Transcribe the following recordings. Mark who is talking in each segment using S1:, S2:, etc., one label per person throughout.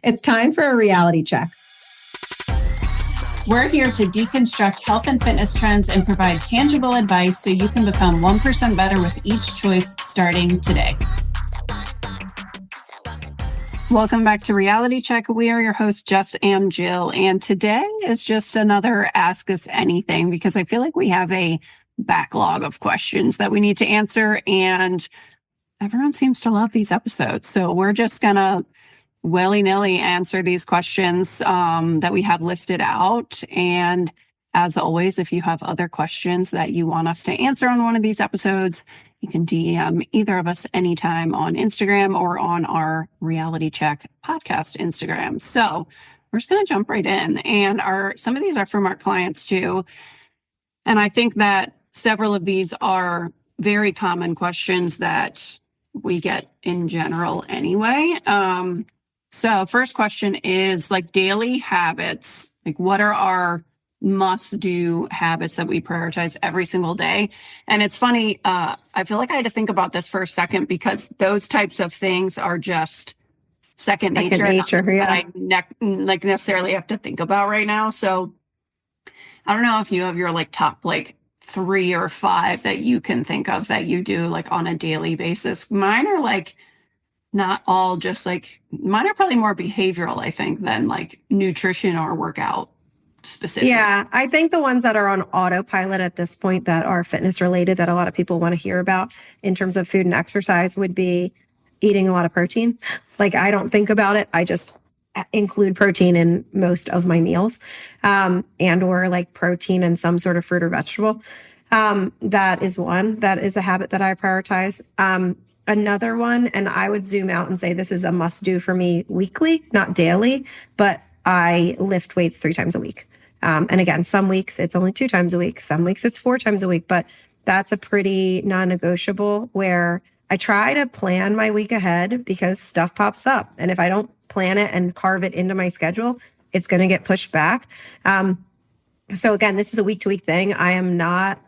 S1: It's time for a reality check.
S2: We're here to deconstruct health and fitness trends and provide tangible advice so you can become 1% better with each choice starting today. Welcome back to Reality Check. We are your hosts, Jess and Jill. And today is just another Ask Us Anything because I feel like we have a backlog of questions that we need to answer. And everyone seems to love these episodes. So we're just going to willy-nilly answer these questions that we have listed out. And as always, if you have other questions that you want us to answer on one of these episodes, you can DM either of us anytime on Instagram or on our Reality Check podcast Instagram. So we're just going to jump right in. And some of these are from our clients too. And I think that several of these are very common questions that we get in general anyway. So first question is like daily habits. Like what are our must-do habits that we prioritize every single day? And it's funny, I feel like I had to think about this for a second because those types of things are just second nature
S1: Yeah.
S2: that I necessarily have to think about right now. So I don't know if you have your like top like 3 or 5 that you can think of that you do like on a daily basis. Mine are like not all just like, mine are probably more behavioral, I think, than like nutrition or workout specific.
S1: Yeah, I think the ones that are on autopilot at this point that are fitness related that a lot of people want to hear about in terms of food and exercise would be eating a lot of protein. Like I don't think about it. I just include protein in most of my meals, and or like protein and some sort of fruit or vegetable. That is one. That is a habit that I prioritize. Another one, and I would zoom out and say this is a must do for me weekly, not daily, but I lift weights 3 times a week. And again, some weeks it's only 2 times a week. Some weeks it's 4 times a week, but that's a pretty non-negotiable where I try to plan my week ahead because stuff pops up. And if I don't plan it and carve it into my schedule, it's going to get pushed back. So again, this is a week to week thing. I am not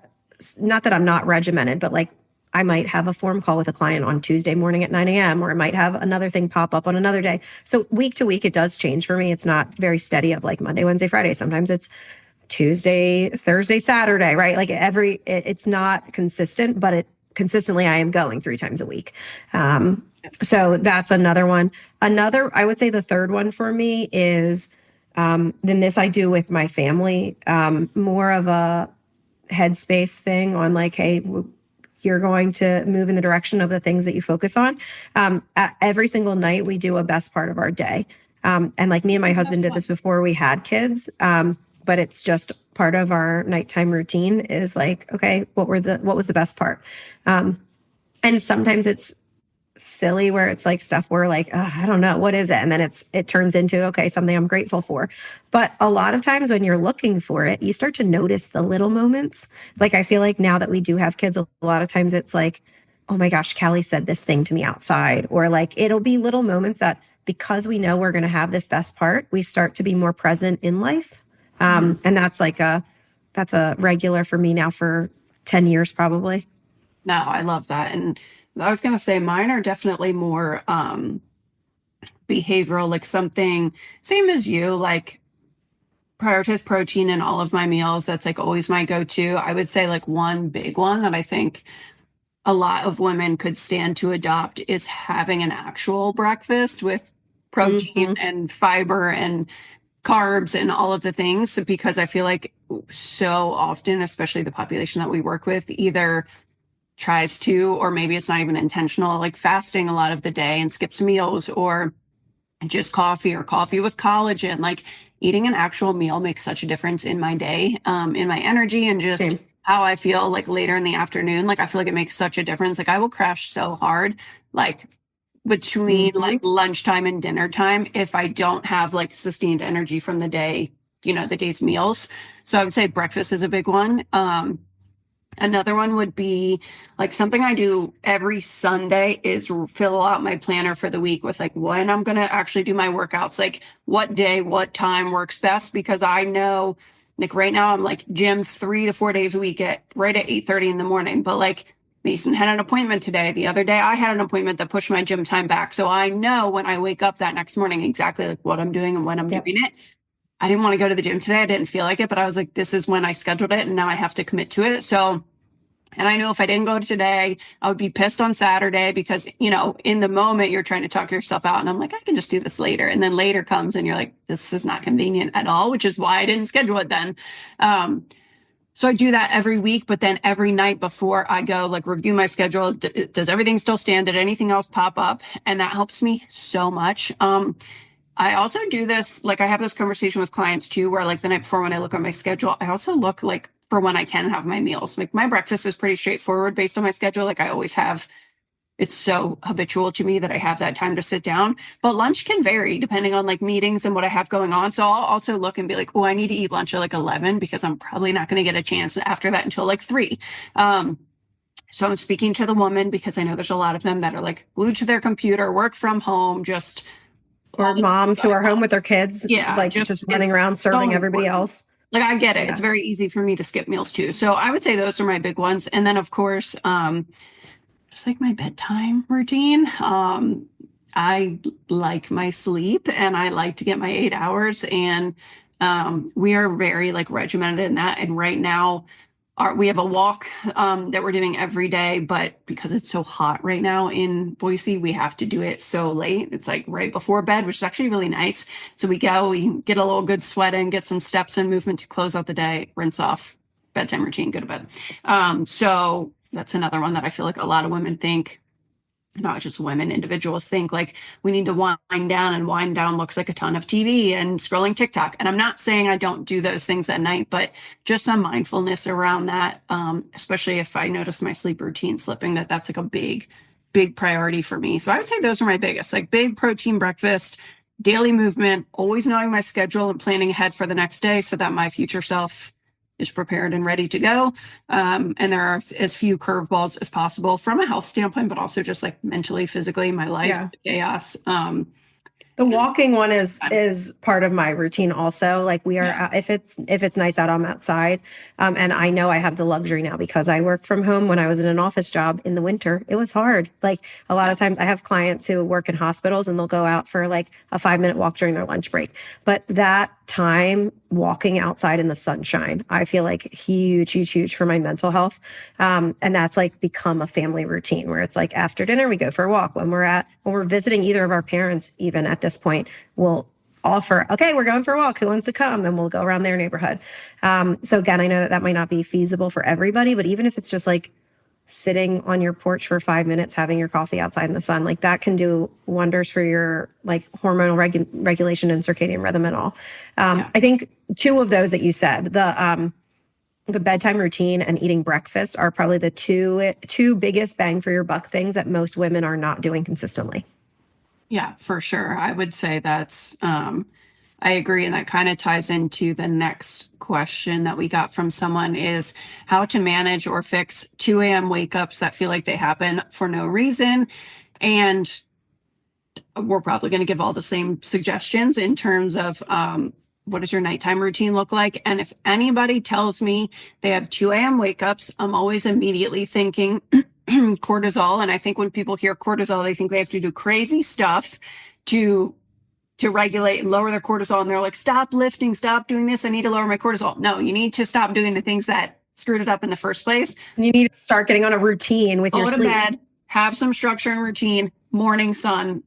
S1: that I'm not regimented, but like I might have a form call with a client on Tuesday morning at 9 a.m. or I might have another thing pop up on another day. So week to week, it does change for me. It's not very steady of like Monday, Wednesday, Friday. Sometimes it's Tuesday, Thursday, Saturday, right? Like it's not consistent, but consistently I am going 3 times a week. So that's another one. I would say the third one for me is, then this I do with my family, more of a headspace thing on like, hey, you're going to move in the direction of the things that you focus on. Every single night we do a best part of our day. And like me and my husband did this before we had kids. But it's just part of our nighttime routine is like, okay, what was the best part? And sometimes it's silly where it's like stuff where like, I don't know, what is it? And then it turns into, okay, something I'm grateful for. But a lot of times when you're looking for it, you start to notice the little moments. Like, I feel like now that we do have kids, a lot of times it's like, oh my gosh, Callie said this thing to me outside, or like, it'll be little moments that because we know we're going to have this best part, we start to be more present in life. And that's a regular for me now for 10 years, probably.
S2: No, I love that. And I was going to say mine are definitely more behavioral, like something same as you, like prioritize protein in all of my meals. That's like always my go-to. I would say like one big one that I think a lot of women could stand to adopt is having an actual breakfast with protein and fiber and carbs and all of the things, because I feel like so often, especially the population that we work with, either tries to, or maybe it's not even intentional, like fasting a lot of the day and skips meals, or just coffee or coffee with collagen. Like eating an actual meal makes such a difference in my day, in my energy, and just
S1: Same.
S2: how I feel like later in the afternoon. Like I feel like it makes such a difference. Like I will crash so hard, like between like lunchtime and dinner time, if I don't have like sustained energy from the day, the day's meals. So I would say breakfast is a big one. Another one would be like something I do every Sunday is fill out my planner for the week with like when I'm going to actually do my workouts, like what day, what time works best, because I know like right now I'm like gym 3 to 4 days a week right at 8:30 in the morning. But like Mason had an appointment today. The other day I had an appointment that pushed my gym time back. So I know when I wake up that next morning exactly like what I'm doing and when I'm
S1: Yep.
S2: doing it. I didn't want to go to the gym today. I didn't feel like it, but I was like, this is when I scheduled it and now I have to commit to it. So, and I knew if I didn't go today, I would be pissed on Saturday because, you know, in the moment you're trying to talk yourself out and I'm like, I can just do this later. And then later comes and you're like, this is not convenient at all, which is why I didn't schedule it then. So I do that every week, but then every night before I go, like review my schedule, does everything still stand? Did anything else pop up? And that helps me so much. I also do this, like I have this conversation with clients too, where like the night before when I look at my schedule, I also look like for when I can have my meals. Like my breakfast is pretty straightforward based on my schedule. Like I always have, it's so habitual to me that I have that time to sit down, but lunch can vary depending on like meetings and what I have going on. So I'll also look and be like, oh, I need to eat lunch at like 11 because I'm probably not going to get a chance after that until like 3. So I'm speaking to the woman because I know there's a lot of them that are like glued to their computer, work from home, just
S1: Or moms who are home with their kids,
S2: yeah,
S1: like just running around serving
S2: so
S1: everybody
S2: important.
S1: else.
S2: Like I get it.
S1: Yeah.
S2: It's very easy for me to skip meals too. So I would say those are my big ones. And then of course, just like my bedtime routine. I like my sleep and I like to get my 8 hours and we are very like regimented in that. And right now we have a walk that we're doing every day, but because it's so hot right now in Boise, we have to do it so late. It's like right before bed, which is actually really nice. So we get a little good sweat in, get some steps and movement to close out the day, rinse off, bedtime routine, go to bed. So that's another one that I feel like a lot of women think, not just women, individuals think like we need to wind down, and wind down looks like a ton of TV and scrolling TikTok. And I'm not saying I don't do those things at night, but just some mindfulness around that, especially if I notice my sleep routine slipping, that's like a big priority for me. So I would say those are my biggest, like big protein breakfast, daily movement, always knowing my schedule and planning ahead for the next day so that my future self is prepared and ready to go. And there are as few curveballs as possible from a health standpoint, but also just like mentally, physically, my life,
S1: Yeah.
S2: chaos.
S1: The walking one is part of my routine also. Like we are,
S2: Yeah.
S1: if it's nice out, I'm outside. And I know I have the luxury now because I work from home. When I was in an office job in the winter, it was hard. Like a lot of times I have clients who work in hospitals and they'll go out for like a 5-minute walk during their lunch break. But that time walking outside in the sunshine, I feel like huge for my mental health. And that's like become a family routine where it's like after dinner, we go for a walk. When we're visiting either of our parents, even at this point, we'll offer, okay, we're going for a walk. Who wants to come? And we'll go around their neighborhood. So again, I know that might not be feasible for everybody, but even if it's just like sitting on your porch for 5 minutes, having your coffee outside in the sun, like that can do wonders for your like hormonal regulation and circadian rhythm and all. I think 2 of those that you said, the bedtime routine and eating breakfast are probably the two biggest bang for your buck things that most women are not doing consistently.
S2: Yeah, for sure. I would say that's, I agree. And that kind of ties into the next question that we got from someone is how to manage or fix 2 a.m. wake ups that feel like they happen for no reason. And we're probably going to give all the same suggestions in terms of, what does your nighttime routine look like? And if anybody tells me they have 2 a.m. wake ups, I'm always immediately thinking cortisol. And I think when people hear cortisol, they think they have to do crazy stuff to regulate and lower their cortisol. And they're like, stop lifting, stop doing this. I need to lower my cortisol. No, you need to stop doing the things that screwed it up in the first place.
S1: You need to start getting on a routine with your
S2: Go to
S1: sleep.
S2: bed, have some structure and routine, morning sun,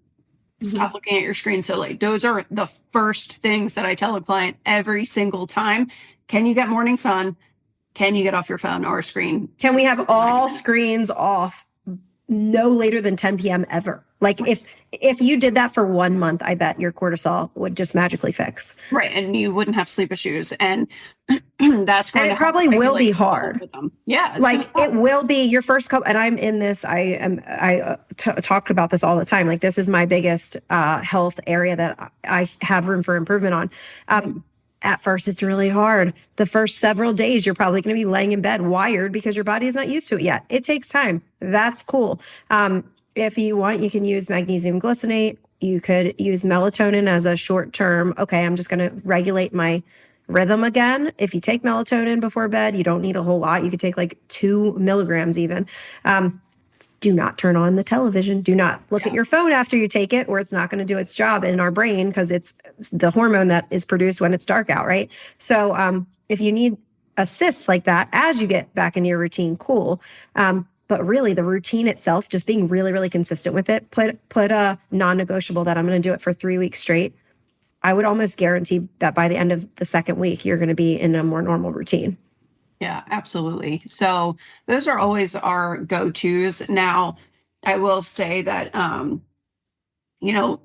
S2: stop looking at your screen so late. Those are the first things that I tell a client every single time. Can you get morning sun? Can you get off your phone or screen?
S1: Can we have all screens off no later than 10 p.m. ever? Like if you did that for 1 month, I bet your cortisol would just magically fix.
S2: Right. And you wouldn't have sleep issues. And that's going
S1: and
S2: to
S1: it probably will be
S2: regulate
S1: hard.
S2: with them. Yeah.
S1: Like it will be your first couple. And I'm in this, I talk about this all the time. Like this is my biggest health area that I have room for improvement on. At first, it's really hard. The first several days, you're probably going to be laying in bed wired because your body is not used to it yet. It takes time. That's cool. If you want, you can use magnesium glycinate. You could use melatonin as a short term. Okay, I'm just going to regulate my rhythm again. If you take melatonin before bed, you don't need a whole lot. You could take like 2 milligrams even. Do not turn on the television. Do not look at your phone after you take it, or it's not going to do its job in our brain because it's the hormone that is produced when it's dark out, right? So if you need assists like that as you get back into your routine, cool. But really, the routine itself, just being really, really consistent with it, put a non-negotiable that I'm going to do it for 3 weeks straight. I would almost guarantee that by the end of the second week, you're going to be in a more normal routine.
S2: Yeah, absolutely. So those are always our go-tos. Now, I will say that, a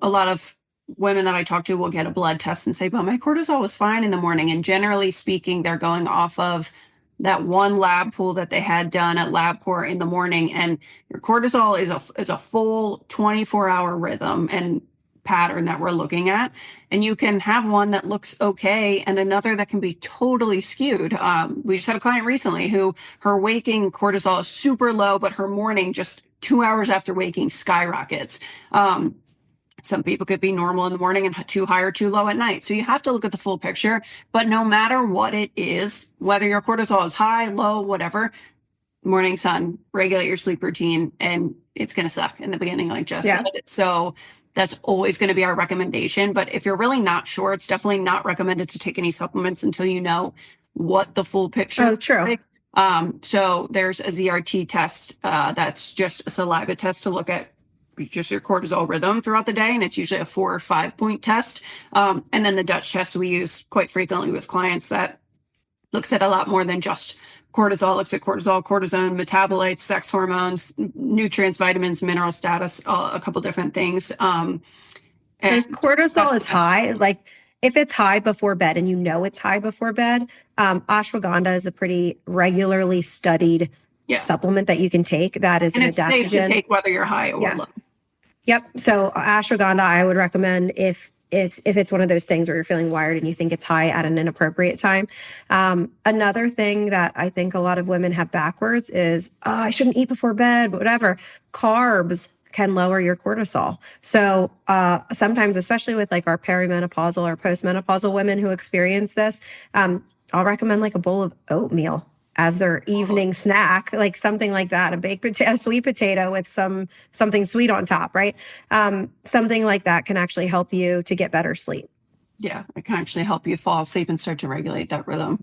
S2: lot of women that I talk to will get a blood test and say, but my cortisol was fine in the morning. And generally speaking, they're going off of that one lab pool that they had done at LabCorp in the morning. And your cortisol is a full 24-hour rhythm and pattern that we're looking at. And you can have one that looks okay and another that can be totally skewed. We just had a client recently who her waking cortisol is super low, but her morning, just 2 hours after waking, skyrockets. Some people could be normal in the morning and too high or too low at night. So you have to look at the full picture. But no matter what it is, whether your cortisol is high, low, whatever, morning sun, regulate your sleep routine, and it's going to suck in the beginning, like Jess said. So that's always going to be our recommendation. But if you're really not sure, it's definitely not recommended to take any supplements until you know what the full picture
S1: Oh, true.
S2: like. So there's a ZRT test that's just a saliva test to look at just your cortisol rhythm throughout the day. And it's usually a 4 or 5 point test. And then the Dutch test we use quite frequently with clients that looks at a lot more than just cortisol. Looks at cortisol, cortisone, metabolites, sex hormones, nutrients, vitamins, mineral status, a couple different things.
S1: And if cortisol is high, like if it's high before bed and you know it's high before bed, ashwagandha is a pretty regularly studied supplement that you can take. That is
S2: and
S1: an
S2: it's
S1: adaptogen.
S2: Safe to take whether you're high or low.
S1: Yep. So ashwagandha, I would recommend if it's one of those things where you're feeling wired and you think it's high at an inappropriate time. Another thing that I think a lot of women have backwards is, oh, I shouldn't eat before bed, whatever. Carbs can lower your cortisol. So sometimes, especially with like our perimenopausal or postmenopausal women who experience this, I'll recommend like a bowl of oatmeal as their evening snack, like something like that, a sweet potato with something sweet on top, right? Something like that can actually help you to get better sleep.
S2: Yeah, it can actually help you fall asleep and start to regulate that rhythm.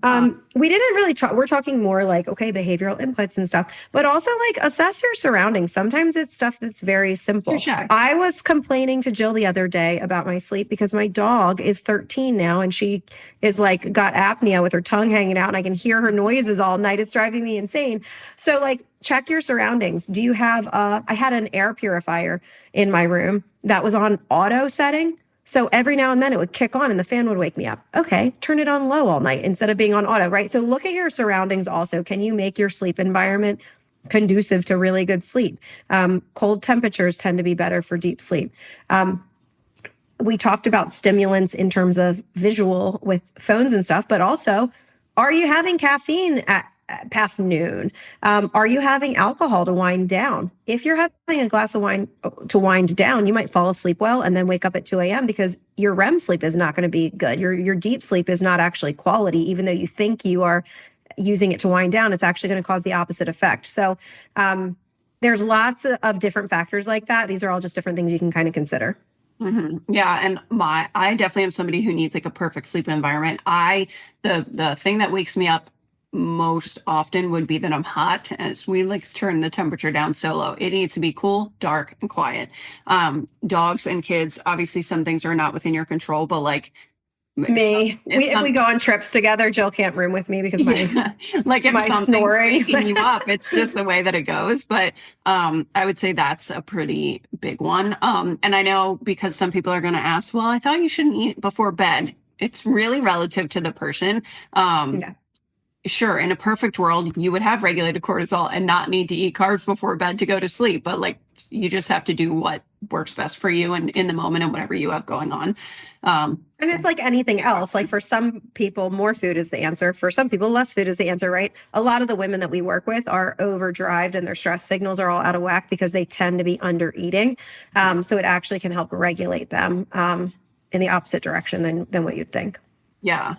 S1: We didn't really talk, we're talking more like, okay, behavioral inputs and stuff, but also like assess your surroundings. Sometimes it's stuff that's very simple.
S2: Sure.
S1: I was complaining to Jill the other day about my sleep because my dog is 13 now and she is like got apnea with her tongue hanging out and I can hear her noises all night. It's driving me insane. So like check your surroundings. Do you have, I had an air purifier in my room that was on auto setting. So every now and then it would kick on and the fan would wake me up. Okay, turn it on low all night instead of being on auto, right? So look at your surroundings also. Can you make your sleep environment conducive to really good sleep? Cold temperatures tend to be better for deep sleep. We talked about stimulants in terms of visual with phones and stuff, but also, are you having caffeine past noon? Are you having alcohol to wind down? If you're having a glass of wine to wind down, you might fall asleep well and then wake up at 2 a.m. because your REM sleep is not going to be good. Your deep sleep is not actually quality, even though you think you are using it to wind down. It's actually going to cause the opposite effect. So there's lots of different factors like that. These are all just different things you can kind of consider.
S2: Mm-hmm. Yeah. And I definitely am somebody who needs like a perfect sleep environment. The thing that wakes me up most often would be that I'm hot as we like turn the temperature down so low. It needs to be cool, dark, and quiet. Dogs and kids, obviously some things are not within your control, but like
S1: me, if we go on trips together, Jill can't room with me because
S2: like if
S1: my
S2: something's
S1: snoring
S2: waking you up, it's just the way that it goes. But I would say that's a pretty big one. And I know because some people are going to ask, well, I thought you shouldn't eat before bed. It's really relative to the person. Sure, in a perfect world, you would have regulated cortisol and not need to eat carbs before bed to go to sleep. But like, you just have to do what works best for you and in the moment and whatever you have going on.
S1: And it's like anything else. Like for some people, more food is the answer. For some people, less food is the answer, right? A lot of the women that we work with are overdrived and their stress signals are all out of whack because they tend to be under eating. So it actually can help regulate them in the opposite direction than what you'd think.
S2: Yeah.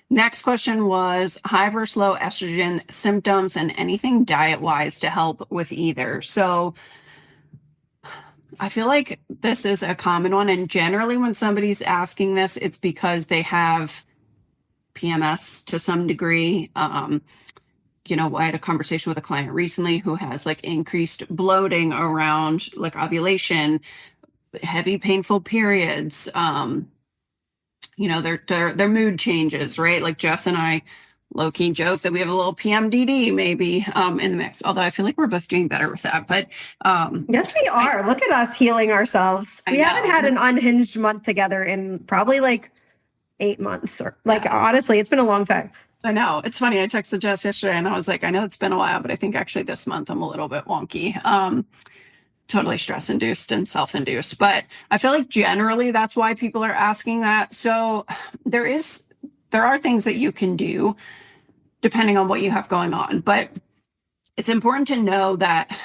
S2: Next question was high versus low estrogen symptoms and anything diet wise to help with either. So I feel like this is a common one. And generally, when somebody's asking this, it's because they have PMS to some degree. I had a conversation with a client recently who has like increased bloating around like ovulation, heavy painful periods, their mood changes, right? Like Jess and I low key joke that we have a little PMDD maybe in the mix. Although I feel like we're both doing better with that. But
S1: yes, we are. Look at us healing ourselves. We haven't had an unhinged month together in probably like 8 months or honestly, it's been a long time.
S2: I know. It's funny. I texted Jess yesterday and I was like, I know it's been a while, but I think actually this month I'm a little bit wonky. Totally stress induced and self induced. But I feel like generally that's why people are asking that. So there are things that you can do depending on what you have going on. But it's important to know that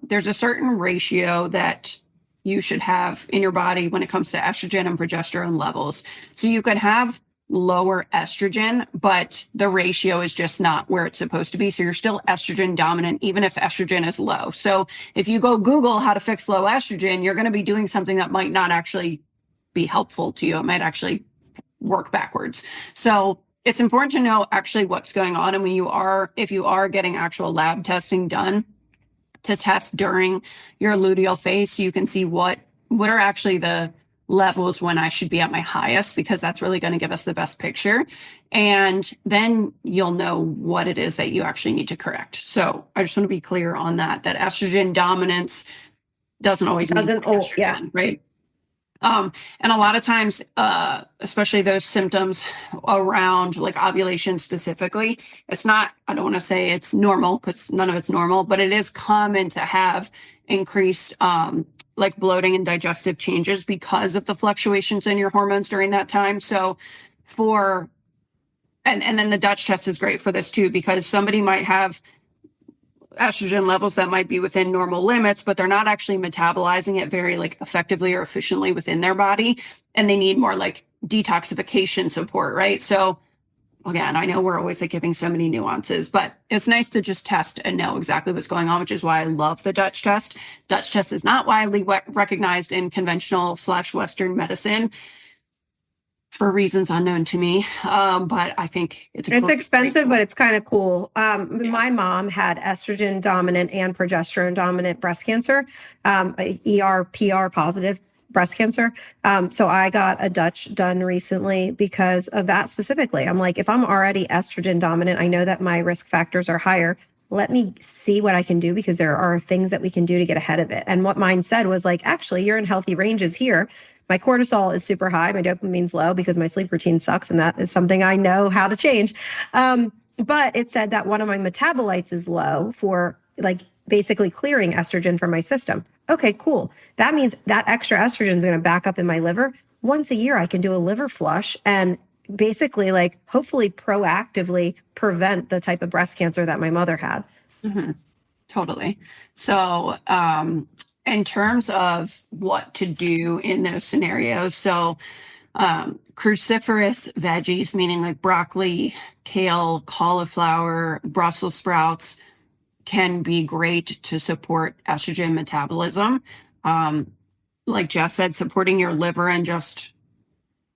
S2: there's a certain ratio that you should have in your body when it comes to estrogen and progesterone levels. So you could have lower estrogen, but the ratio is just not where it's supposed to be. So you're still estrogen dominant, even if estrogen is low. So if you go Google how to fix low estrogen, you're going to be doing something that might not actually be helpful to you. It might actually work backwards. So it's important to know actually what's going on. And if you are getting actual lab testing done to test during your luteal phase, so you can see what are actually the levels when I should be at my highest, because that's really going to give us the best picture. And then you'll know what it is that you actually need to correct. So I just want to be clear on that estrogen dominance doesn't always mean estrogen, right? And a lot of times, especially those symptoms around like ovulation specifically, it's not, I don't want to say it's normal because none of it's normal, but it is common to have increased like bloating and digestive changes because of the fluctuations in your hormones during that time. So and then the Dutch test is great for this too, because somebody might have estrogen levels that might be within normal limits, but they're not actually metabolizing it very like effectively or efficiently within their body. And they need more like detoxification support, right? So again, I know we're always like giving so many nuances, but it's nice to just test and know exactly what's going on, which is why I love the Dutch test. Dutch test is not widely recognized in conventional / Western medicine for reasons unknown to me. But I think it's
S1: expensive, but it's kind of cool. My mom had estrogen dominant and progesterone dominant breast cancer, PR positive breast cancer. So I got a Dutch done recently because of that specifically. I'm like, if I'm already estrogen dominant, I know that my risk factors are higher. Let me see what I can do, because there are things that we can do to get ahead of it. And what mine said was like, actually, you're in healthy ranges here. My cortisol is super high. My dopamine's low because my sleep routine sucks. And that is something I know how to change. But it said that one of my metabolites is low for like basically clearing estrogen from my system. Okay, cool. That means that extra estrogen is going to back up in my liver. Once a year, I can do a liver flush and basically like hopefully proactively prevent the type of breast cancer that my mother had.
S2: Mm-hmm. Totally. So, in terms of what to do in those scenarios, so cruciferous veggies, meaning like broccoli, kale, cauliflower, Brussels sprouts, can be great to support estrogen metabolism. Like Jess said, supporting your liver and just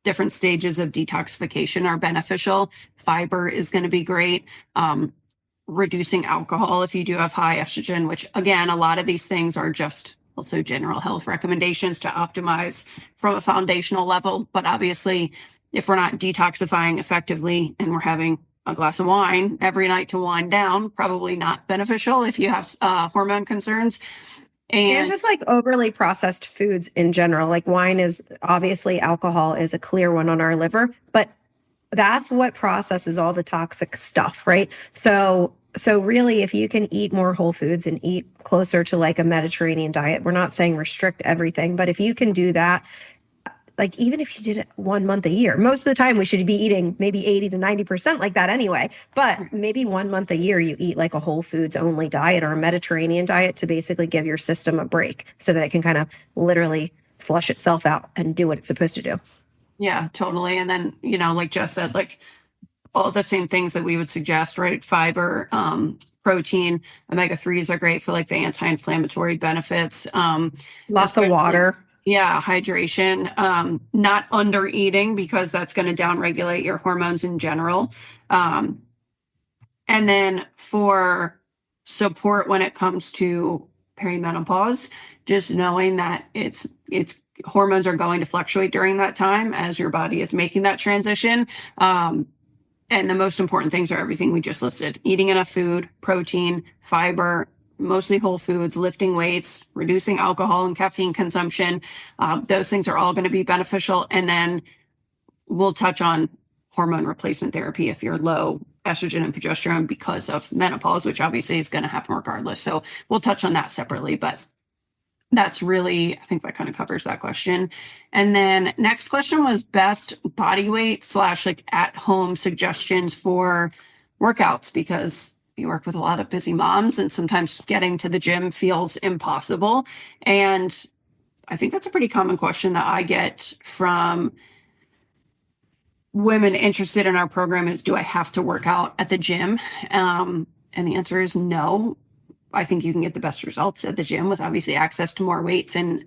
S2: different stages of detoxification are beneficial. Fiber is going to be great. Reducing alcohol if you do have high estrogen, which again, a lot of these things are just also general health recommendations to optimize from a foundational level. But obviously, if we're not detoxifying effectively and we're having a glass of wine every night to wind down, probably not beneficial if you have hormone concerns.
S1: And just like overly processed foods in general, like wine is obviously, alcohol is a clear one on our liver, but that's what processes all the toxic stuff, right? So really, if you can eat more whole foods and eat closer to like a Mediterranean diet, we're not saying restrict everything, but if you can do that, like even if you did it 1 month a year, most of the time we should be eating maybe 80 to 90% like that anyway. But maybe 1 month a year you eat like a whole foods only diet or a Mediterranean diet to basically give your system a break so that it can kind of literally flush itself out and do what it's supposed to do.
S2: Yeah, totally. And then, like Jess said, like all the same things that we would suggest, right? Fiber, protein, omega-3s are great for like the anti-inflammatory benefits.
S1: Lots of
S2: Especially,
S1: water.
S2: yeah, hydration, not under eating because that's going to downregulate your hormones in general. Um, and then for support when it comes to perimenopause, just knowing that it's hormones are going to fluctuate during that time as your body is making that transition. And the most important things are everything we just listed: eating enough food, protein, fiber, mostly whole foods, lifting weights, reducing alcohol and caffeine consumption. Those things are all going to be beneficial. And then we'll touch on hormone replacement therapy if you're low estrogen and progesterone because of menopause, which obviously is going to happen regardless. So we'll touch on that separately, but that's really, I think that kind of covers that question. And then next question was best body weight slash like at home suggestions for workouts, because you work with a lot of busy moms and sometimes getting to the gym feels impossible. And I think that's a pretty common question that I get from women interested in our program is, do I have to work out at the gym? And the answer is no. I think you can get the best results at the gym with obviously access to more weights, and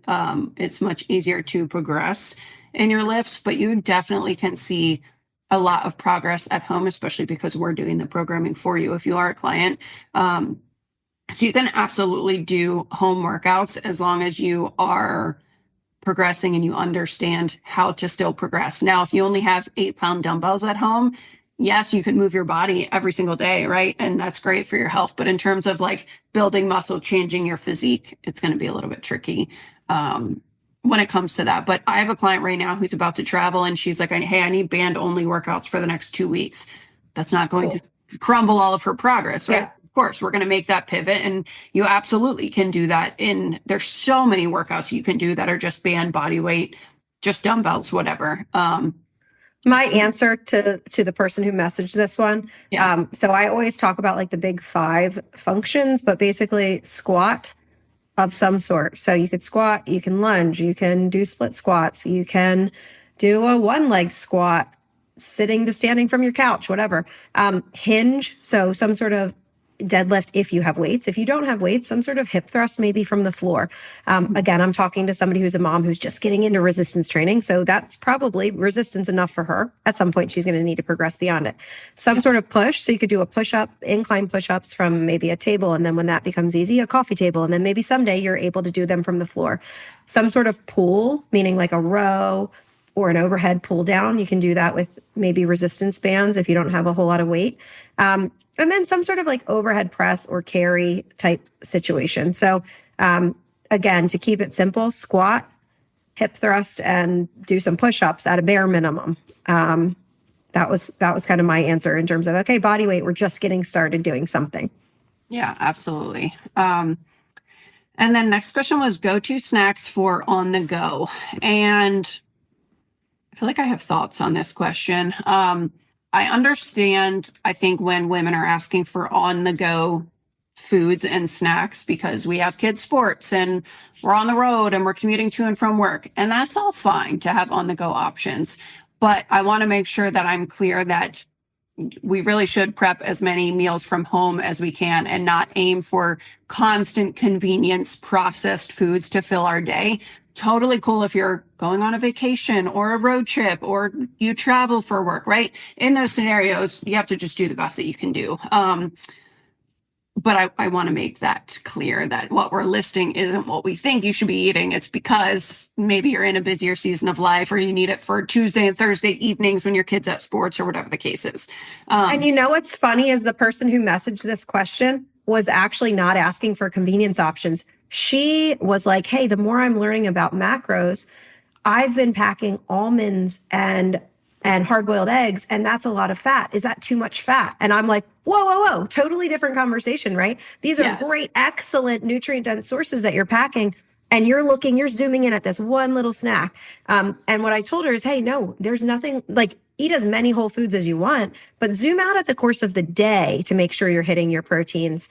S2: it's much easier to progress in your lifts, but you definitely can see a lot of progress at home, especially because we're doing the programming for you if you are a client. So you can absolutely do home workouts as long as you are progressing and you understand how to still progress. Now, if you only have 8-pound dumbbells at home, yes, you can move your body every single day, right? And that's great for your health. But in terms of like building muscle, changing your physique, it's going to be a little bit tricky when it comes to that. But I have a client right now who's about to travel and she's like, hey, I need band only workouts for the next 2 weeks. That's not going
S1: Cool.
S2: to crumble all of her progress, right?
S1: Yeah.
S2: Of course, we're going to make that pivot, and you absolutely can do that. There's so many workouts you can do that are just band body weight, just dumbbells, whatever.
S1: My answer to the person who messaged this one.
S2: Yeah.
S1: So I always talk about like the big five functions, but basically squat of some sort. So you could squat, you can lunge, you can do split squats, you can do a one leg squat, sitting to standing from your couch, whatever. Hinge, so some sort of deadlift if you have weights. If you don't have weights, some sort of hip thrust maybe from the floor. Again, I'm talking to somebody who's a mom who's just getting into resistance training. So that's probably resistance enough for her. At some point, she's going to need to progress beyond it. Some sort of push. So you could do a push up, incline push ups from maybe a table. And then when that becomes easy, a coffee table. And then maybe someday you're able to do them from the floor. Some sort of pull, meaning like a row or an overhead pull down. You can do that with maybe resistance bands if you don't have a whole lot of weight. And then some sort of like overhead press or carry type situation. So again, to keep it simple, squat, hip thrust, and do some push-ups at a bare minimum. That was kind of my answer in terms of, okay, body weight, we're just getting started doing something.
S2: Yeah, absolutely. And then next question was go-to snacks for on the go. And I feel like I have thoughts on this question. I understand, I think, when women are asking for on the go foods and snacks because we have kids' sports and we're on the road and we're commuting to and from work. And that's all fine to have on the go options. But I want to make sure that I'm clear that we really should prep as many meals from home as we can and not aim for constant convenience processed foods to fill our day. Totally cool if you're going on a vacation or a road trip or you travel for work, right? In those scenarios, you have to just do the best that you can do. But I want to make that clear that what we're listing isn't what we think you should be eating. It's because maybe you're in a busier season of life or you need it for Tuesday and Thursday evenings when your kid's at sports or whatever the case is.
S1: And you know what's funny is the person who messaged this question was actually not asking for convenience options. She was like, hey, the more I'm learning about macros, I've been packing almonds and hard-boiled eggs, and that's a lot of fat. Is that too much fat? And I'm like, whoa, totally different conversation, right? These are
S2: Yes.
S1: great, excellent nutrient-dense sources that you're packing, and you're zooming in at this one little snack. And what I told her is, hey, no, there's nothing, like, eat as many whole foods as you want, but zoom out at the course of the day to make sure you're hitting your proteins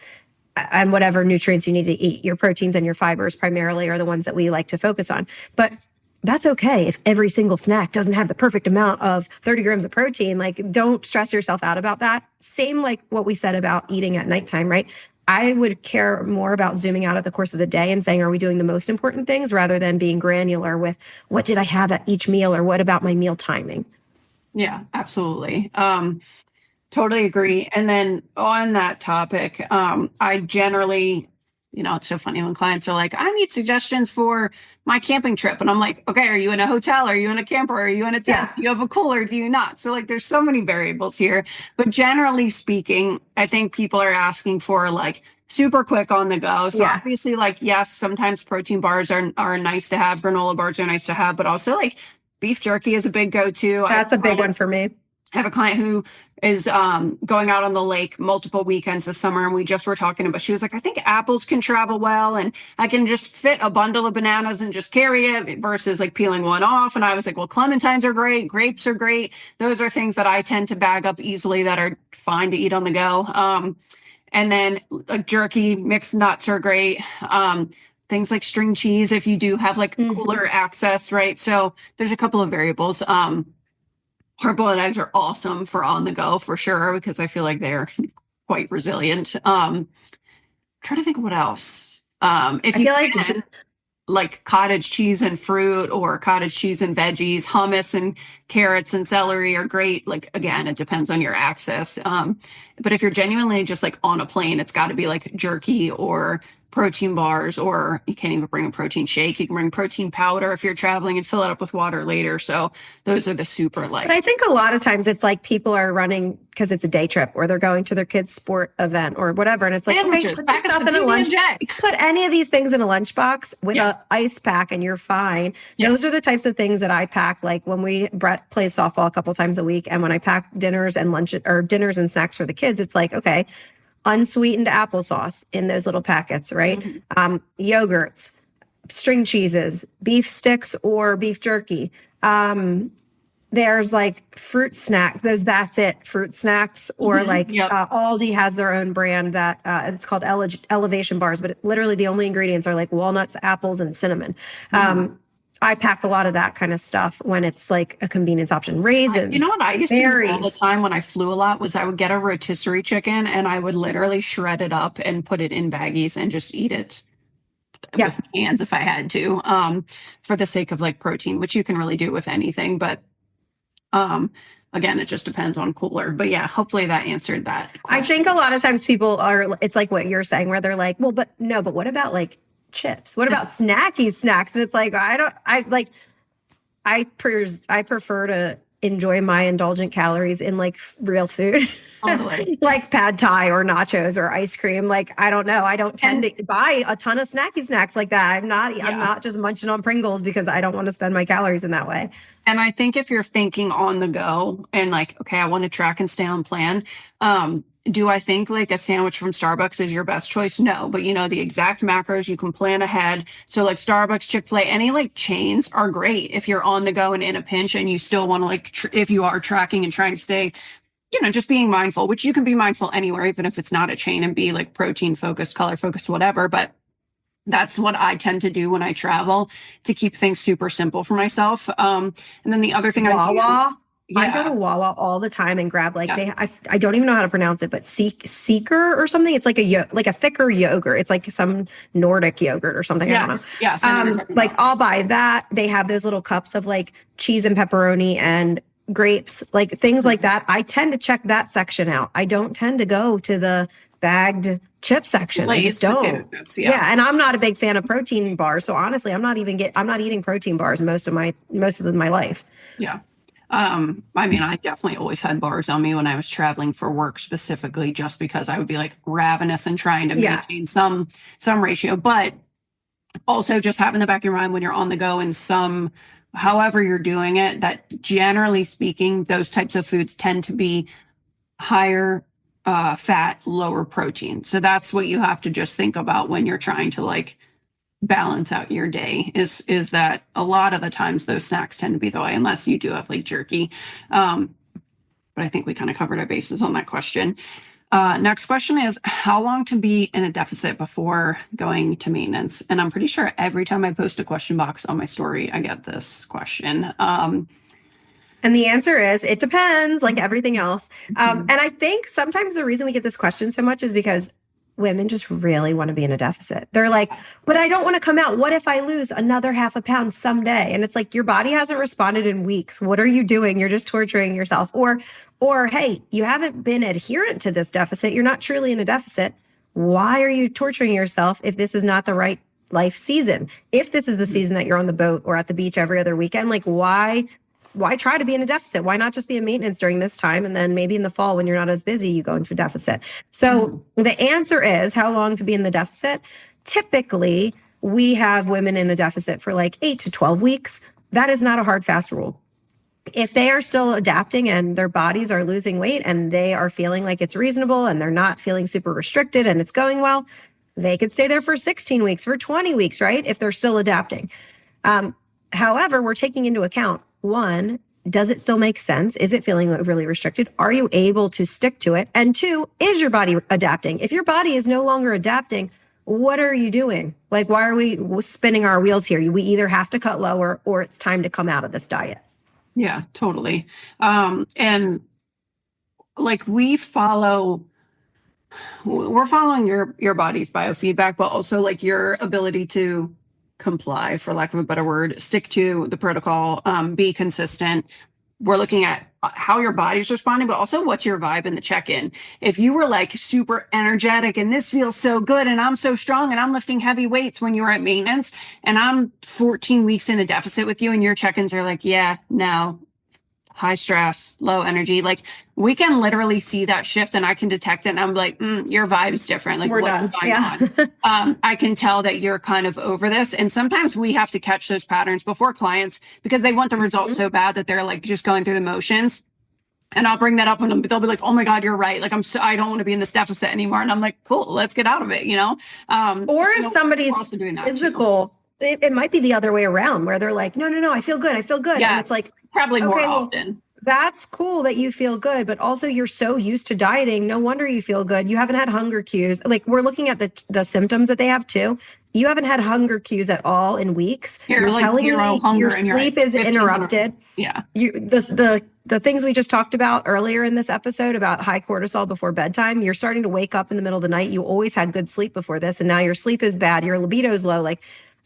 S1: and whatever nutrients you need to eat. Your proteins and your fibers primarily are the ones that we like to focus on. But that's okay if every single snack doesn't have the perfect amount of 30 grams of protein. Like, don't stress yourself out about that. Same like what we said about eating at nighttime, right? I would care more about zooming out at the course of the day and saying, are we doing the most important things rather than being granular with what did I have at each meal or what about my meal timing?
S2: Yeah, absolutely. Totally agree. And then on that topic, I generally, it's so funny when clients are like, I need suggestions for my camping trip. And I'm like, okay, are you in a hotel? Are you in a camper? Are you in a tent?
S1: Yeah.
S2: Do you have a cooler? Do you not? So like, there's so many variables here. But generally speaking, I think people are asking for like super quick on the go. So
S1: Yeah.
S2: obviously, like, yes, sometimes protein bars are nice to have, granola bars are nice to have, but also like beef jerky is a big go-to.
S1: That's a big one for me.
S2: I have a client who is going out on the lake multiple weekends this summer, and we just were talking about, she was like, I think apples can travel well, and I can just fit a bundle of bananas and just carry it versus like peeling one off. And I was like, well, clementines are great, grapes are great. Those are things that I tend to bag up easily that are fine to eat on the go. And then like jerky, mixed nuts are great. Things like string cheese, if you do have like cooler access, right? So there's a couple of variables. Hard-boiled eggs are awesome for on the go for sure, because I feel like they're quite resilient. Trying to think what else. If
S1: I
S2: you
S1: feel
S2: like cottage cheese and fruit or cottage cheese and veggies, hummus and carrots and celery are great. Like, again, it depends on your access. But if you're genuinely just like on a plane, it's got to be like jerky or protein bars, or you can't even bring a protein shake. You can bring protein powder if you're traveling and fill it up with water later. So those are the super like.
S1: But I think a lot of times it's like people are running because it's a day trip or they're going to their kid's sport event or whatever. And it's like, okay, put this stuff in a lunch. Put any of these things in a lunchbox with an ice pack and you're fine. Those are the types of things that I pack. Like when Brett plays softball a couple times a week, and when I pack dinners and lunch or dinners and snacks for the kids, it's like, okay, unsweetened applesauce in those little packets, right? Yogurts, string cheeses, beef sticks or beef jerky. There's like fruit snack, that's it, fruit snacks, or Aldi has their own brand that it's called Elevation Bars, but literally the only ingredients are like walnuts, apples, and cinnamon. I pack a lot of that kind of stuff when it's like a convenience option. Raisins.
S2: You know what I used to do all the time when I flew a lot was I would get a rotisserie chicken and I would literally shred it up and put it in baggies and just eat it with my hands if I had to, for the sake of like protein, which you can really do with anything. But again, it just depends on cooler. But yeah, hopefully that answered that question.
S1: I think a lot of times people are, it's like what you're saying, where they're like, well, but what about like chips? What about snacky snacks? And it's like, I prefer to enjoy my indulgent calories in like real food, like pad thai or nachos or ice cream. Like, I don't know. I don't tend to buy a ton of snacky snacks like that. I'm not just munching on Pringles because I don't want to spend my calories in that way.
S2: And I think if you're thinking on the go and like, okay, I want to track and stay on plan, do I think like a sandwich from Starbucks is your best choice? No, but the exact macros, you can plan ahead. So like Starbucks, Chick-fil-A, any like chains are great if you're on the go and in a pinch and you still want to like, if you are tracking and trying to stay, just being mindful, which you can be mindful anywhere, even if it's not a chain, and be like protein focused, color focused, whatever. But that's what I tend to do when I travel to keep things super simple for myself. And then the other thing
S1: I go to Wawa all the time and grab I don't even know how to pronounce it, but Seeker or something. It's like a thicker yogurt. It's like some Nordic yogurt or something. I don't know.
S2: Yes.
S1: I'll buy that. They have those little cups of like cheese and pepperoni and grapes, like things like that. I tend to check that section out. I don't tend to go to the bagged chip section. I just don't. Yeah. And I'm not a big fan of protein bars. So honestly, I'm not eating protein bars most of my life.
S2: Yeah. I mean, I definitely always had bars on me when I was traveling for work, specifically just because I would be like ravenous and trying to maintain some ratio, but also just have in the back of your mind when you're on the go and however you're doing it, that generally speaking, those types of foods tend to be higher fat, lower protein. So that's what you have to just think about when you're trying to like balance out your day, is that a lot of the times those snacks tend to be the way, unless you do have like jerky. But I think we kind of covered our bases on that question. Next question is how long to be in a deficit before going to maintenance? And I'm pretty sure every time I post a question box on my story, I get this question.
S1: And the answer is it depends, like everything else. And I think sometimes the reason we get this question so much is because women just really want to be in a deficit. They're like, but I don't want to come out. What if I lose another half a pound someday? And it's like your body hasn't responded in weeks. What are you doing? You're just torturing yourself. Or hey, you haven't been adherent to this deficit. You're not truly in a deficit. Why are you torturing yourself if this is not the right life season? If this is the season that you're on the boat or at the beach every other weekend, like why try to be in a deficit? Why not just be in maintenance during this time? And then maybe in the fall, when you're not as busy, you go into deficit. So the answer is how long to be in the deficit? Typically, we have women in a deficit for like 8 to 12 weeks. That is not a hard, fast rule. If they are still adapting and their bodies are losing weight and they are feeling like it's reasonable and they're not feeling super restricted and it's going well, they could stay there for 16 weeks, for 20 weeks, right? If they're still adapting. However, we're taking into account, one, does it still make sense? Is it feeling really restricted? Are you able to stick to it? And two, is your body adapting? If your body is no longer adapting, what are you doing? Like, why are we spinning our wheels here? We either have to cut lower or it's time to come out of this diet.
S2: Yeah, totally. And like we're following your body's biofeedback, but also like your ability to comply, for lack of a better word, stick to the protocol, be consistent. We're looking at how your body's responding, but also what's your vibe in the check-in. If you were like super energetic and this feels so good and I'm so strong and I'm lifting heavy weights when you were at maintenance and I'm 14 weeks in a deficit with you and your check-ins are like, yeah, no, high stress, low energy, like we can literally see that shift and I can detect it. And I'm like, your vibe's different. Like what's going on? I can tell that you're kind of over this. And sometimes we have to catch those patterns before clients because they want the results so bad that they're like just going through the motions. And I'll bring that up and they'll be like, oh my God, you're right. Like I don't want to be in this deficit anymore. And I'm like, cool, let's get out of it, you know?
S1: Or if somebody's physical, it might be the other way around where they're like, no, I feel good.
S2: Yes,
S1: and it's like,
S2: probably more often.
S1: That's cool that you feel good, but also you're so used to dieting. No wonder you feel good. You haven't had hunger cues. Like we're looking at the symptoms that they have too. You haven't had hunger cues at all in weeks.
S2: You're like telling me your
S1: sleep is interrupted.
S2: Yeah.
S1: The things we just talked about earlier in this episode about high cortisol before bedtime, you're starting to wake up in the middle of the night. You always had good sleep before this, and now your sleep is bad. Your libido is low. Like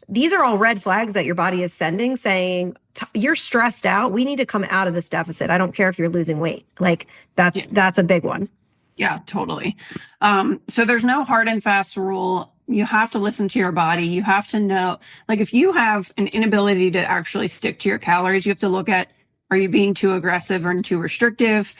S1: these are all red flags that your body is sending saying you're stressed out. We need to come out of this deficit. I don't care if you're losing weight. Like that's a big one.
S2: Yeah, totally. So there's no hard and fast rule. You have to listen to your body. You have to know, like if you have an inability to actually stick to your calories, you have to look at, are you being too aggressive or too restrictive?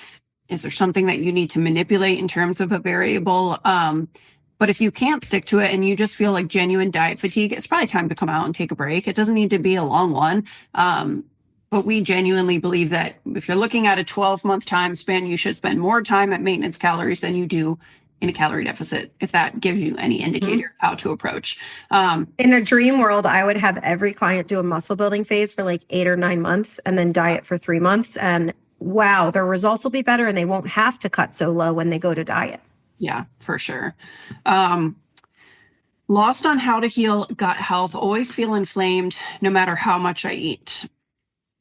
S2: Is there something that you need to manipulate in terms of a variable? But if you can't stick to it and you just feel like genuine diet fatigue, it's probably time to come out and take a break. It doesn't need to be a long one. But we genuinely believe that if you're looking at a 12-month time span, you should spend more time at maintenance calories than you do in a calorie deficit, if that gives you any indicator of how to approach.
S1: In a dream world, I would have every client do a muscle building phase for like 8 or 9 months and then diet for 3 months. And wow, their results will be better and they won't have to cut so low when they go to diet.
S2: Yeah, for sure. Lost on how to heal gut health, always feel inflamed no matter how much I eat.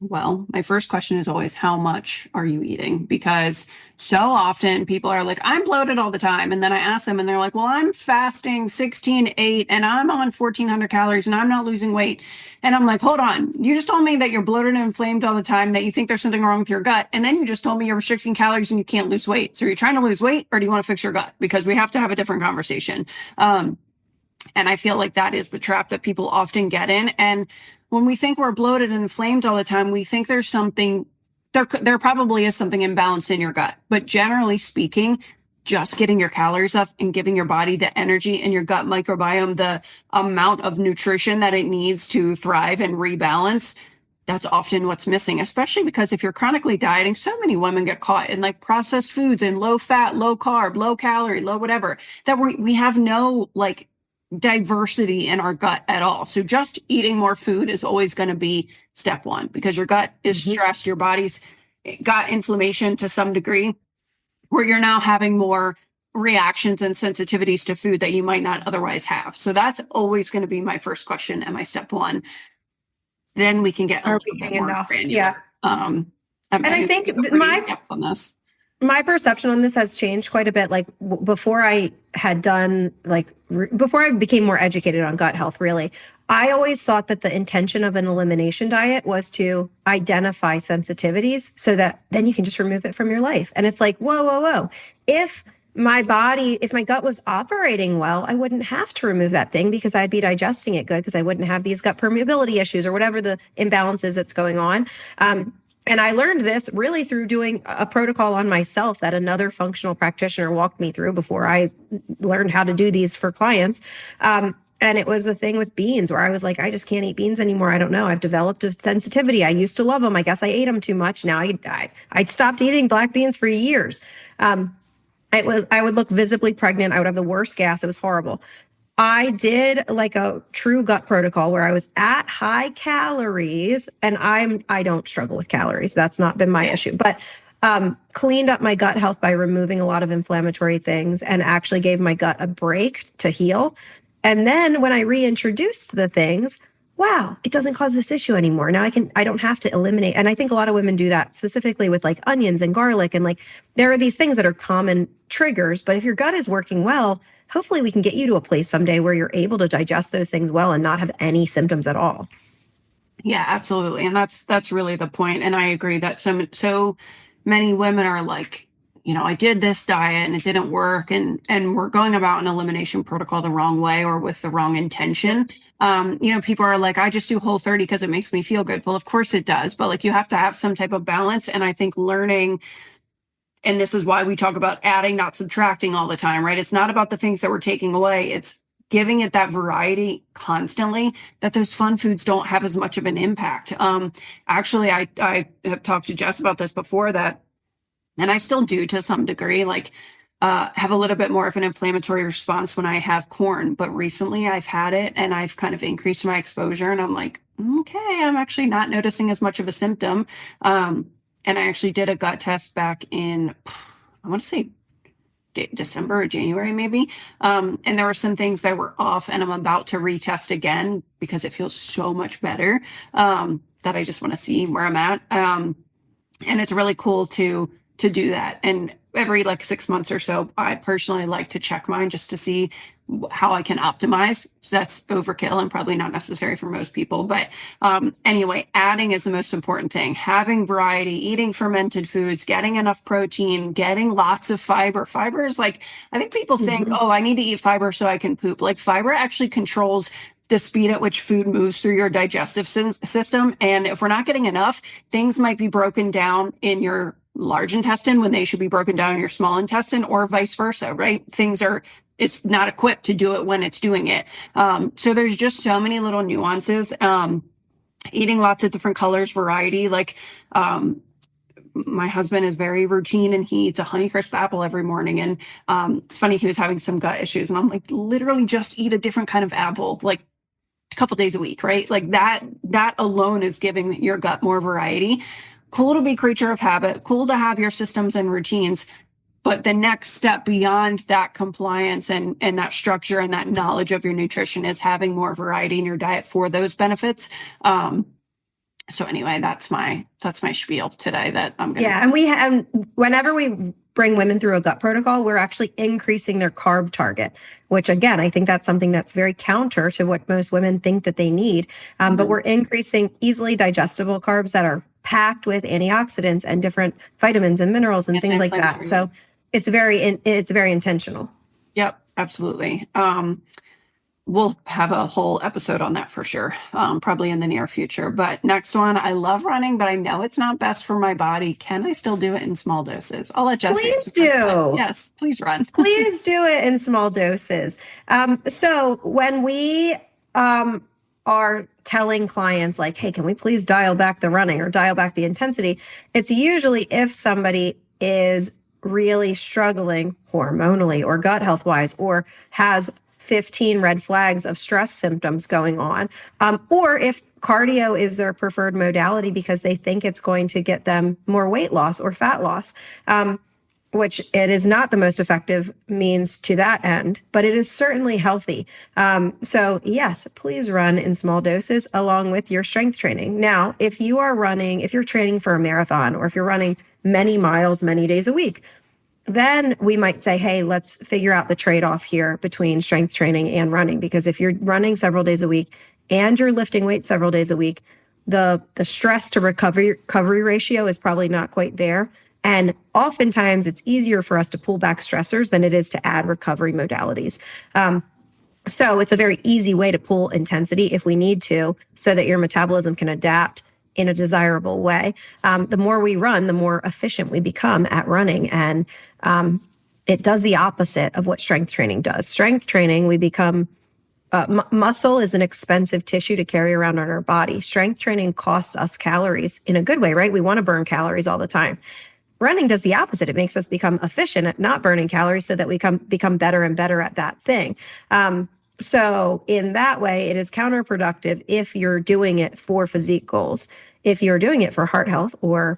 S2: Well, my first question is always, how much are you eating? Because so often people are like, I'm bloated all the time. And then I ask them and they're like, well, I'm fasting 16-8 and I'm on 1400 calories and I'm not losing weight. And I'm like, hold on. You just told me that you're bloated and inflamed all the time, that you think there's something wrong with your gut. And then you just told me you're restricting calories and you can't lose weight. So are you trying to lose weight or do you want to fix your gut? Because we have to have a different conversation. And I feel like that is the trap that people often get in. And when we think we're bloated and inflamed all the time, we think there's something, there probably is something imbalanced in your gut. But generally speaking, just getting your calories up and giving your body the energy and your gut microbiome the amount of nutrition that it needs to thrive and rebalance, that's often what's missing, especially because if you're chronically dieting, so many women get caught in like processed foods and low fat, low carb, low calorie, low whatever, that we have no like diversity in our gut at all. So just eating more food is always going to be step one, because your gut is stressed, your body's got inflammation to some degree, where you're now having more reactions and sensitivities to food that you might not otherwise have. So that's always going to be my first question and my step one. Then we can get a
S1: Are
S2: little
S1: we
S2: bit
S1: eating
S2: more
S1: enough?
S2: granular.
S1: Yeah.
S2: And
S1: I think
S2: in-depth on this.
S1: my perception on this has changed quite a bit. Like before I had done before I became more educated on gut health, really, I always thought that the intention of an elimination diet was to identify sensitivities so that then you can just remove it from your life. And it's like, whoa, whoa, whoa. If my gut was operating well, I wouldn't have to remove that thing because I'd be digesting it good because I wouldn't have these gut permeability issues or whatever the imbalance is that's going on. And I learned this really through doing a protocol on myself that another functional practitioner walked me through before I learned how to do these for clients. And it was a thing with beans where I was like, I just can't eat beans anymore. I don't know. I've developed a sensitivity. I used to love them. I guess I ate them too much. Now I stopped eating black beans for years. I would look visibly pregnant. I would have the worst gas. It was horrible. I did like a true gut protocol where I was at high calories, and I don't struggle with calories. That's not been my issue, but cleaned up my gut health by removing a lot of inflammatory things and actually gave my gut a break to heal. And then when I reintroduced the things, wow, it doesn't cause this issue anymore. Now I don't have to eliminate. And I think a lot of women do that specifically with like onions and garlic. And like, there are these things that are common triggers, but if your gut is working well, hopefully we can get you to a place someday where you're able to digest those things well and not have any symptoms at all.
S2: Yeah, absolutely. And that's really the point. And I agree that so many women are like, I did this diet and it didn't work, and we're going about an elimination protocol the wrong way or with the wrong intention. People are like, I just do Whole30 because it makes me feel good. Well, of course it does, but like you have to have some type of balance. And I think learning, and this is why we talk about adding, not subtracting all the time, right? It's not about the things that we're taking away. It's giving it that variety constantly, that those fun foods don't have as much of an impact. Actually, I have talked to Jess about this before, that, and I still do to some degree, like have a little bit more of an inflammatory response when I have corn. But recently I've had it and I've kind of increased my exposure, and I'm like, okay, I'm actually not noticing as much of a symptom. And I actually did a gut test back in, I want to say December or January, maybe. And there were some things that were off, and I'm about to retest again because it feels so much better, that I just want to see where I'm at. And it's really cool to do that. And every like 6 months or so, I personally like to check mine just to see how I can optimize. So that's overkill and probably not necessary for most people. But anyway, adding is the most important thing. Having variety, eating fermented foods, getting enough protein, getting lots of fiber. Fiber is like, I think people think, oh, I need to eat fiber so I can poop. Like fiber actually controls the speed at which food moves through your digestive system. And if we're not getting enough, things might be broken down in your large intestine when they should be broken down in your small intestine, or vice versa, right? It's not equipped to do it when it's doing it. So there's just so many little nuances. Eating lots of different colors, variety, like, my husband is very routine and he eats a Honeycrisp apple every morning. And it's funny, he was having some gut issues, and I'm like, literally just eat a different kind of apple, like a couple days a week, right? Like that alone is giving your gut more variety. Cool to be creature of habit, cool to have your systems and routines. But the next step beyond that compliance and that structure and that knowledge of your nutrition is having more variety in your diet for those benefits. So anyway, that's my spiel today that I'm going to.
S1: Yeah. And whenever we bring women through a gut protocol, we're actually increasing their carb target, which again, I think that's something that's very counter to what most women think that they need. But we're increasing easily digestible carbs that are packed with antioxidants and different vitamins and minerals and things like that. So it's very intentional.
S2: Yep, absolutely. We'll have a whole episode on that for sure, probably in the near future. But next one, I love running, but I know it's not best for my body. Can I still do it in small doses? I'll let Jess.
S1: Please do.
S2: Yes, please run.
S1: Please do it in small doses. So when we are telling clients like, hey, can we please dial back the running or dial back the intensity? It's usually if somebody is really struggling hormonally or gut health wise, or has 15 red flags of stress symptoms going on, or if cardio is their preferred modality because they think it's going to get them more weight loss or fat loss. which it is not the most effective means to that end, but it is certainly healthy. So yes, please run in small doses along with your strength training. Now, if you're training for a marathon, or if you're running many miles, many days a week, then we might say, hey, let's figure out the trade-off here between strength training and running. Because if you're running several days a week and you're lifting weights several days a week, the stress to recovery ratio is probably not quite there. And oftentimes it's easier for us to pull back stressors than it is to add recovery modalities. So it's a very easy way to pull intensity if we need to, so that your metabolism can adapt in a desirable way. The more we run, the more efficient we become at running. And it does the opposite of what strength training does. Strength training, we become muscle is an expensive tissue to carry around on our body. Strength training costs us calories in a good way, right? We want to burn calories all the time. Running does the opposite. It makes us become efficient at not burning calories so that we become better and better at that thing. So in that way, it is counterproductive if you're doing it for physique goals. If you're doing it for heart health or